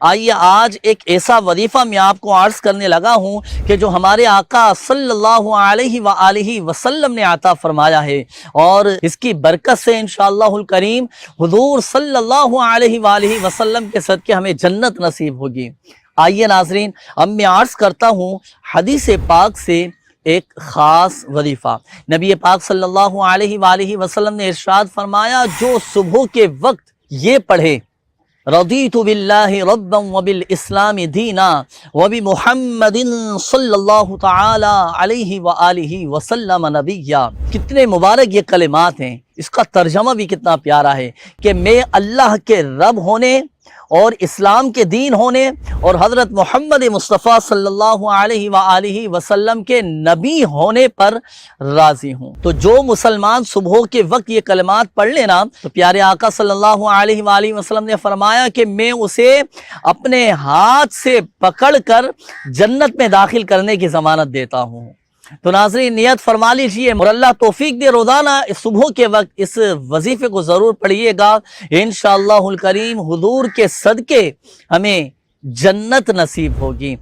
آئیے آج ایک ایسا وظیفہ میں آپ کو عرض کرنے لگا ہوں کہ جو ہمارے آقا صلی اللہ علیہ وآلہ وسلم نے عطا فرمایا ہے، اور اس کی برکت سے انشاءاللہ الکریم حضور صلی اللہ علیہ وآلہ وسلم کے صدقے ہمیں جنت نصیب ہوگی۔ آئیے ناظرین، اب میں عرض کرتا ہوں حدیث پاک سے ایک خاص وظیفہ۔ نبی پاک صلی اللہ علیہ وآلہ وسلم نے ارشاد فرمایا، جو صبح کے وقت یہ پڑھے رضیت باللہ ربا وبالاسلام دینا وبمحمد صلی اللہ تعالی علیہ وآلہ وسلم نبیا، کتنے مبارک یہ کلمات ہیں۔ اس کا ترجمہ بھی کتنا پیارا ہے کہ میں اللہ کے رب ہونے اور اسلام کے دین ہونے اور حضرت محمد مصطفیٰ صلی اللہ علیہ وآلہ وسلم کے نبی ہونے پر راضی ہوں۔ تو جو مسلمان صبح کے وقت یہ کلمات پڑھ لینا، تو پیارے آقا صلی اللہ علیہ وآلہ وسلم نے فرمایا کہ میں اسے اپنے ہاتھ سے پکڑ کر جنت میں داخل کرنے کی ضمانت دیتا ہوں۔ تو ناظرین نیت فرما لیجئے، اور اللہ توفیق دے روزانہ صبح کے وقت اس وظیفے کو ضرور پڑھیے گا، انشاءاللہ الکریم حضور کے صدقے ہمیں جنت نصیب ہوگی۔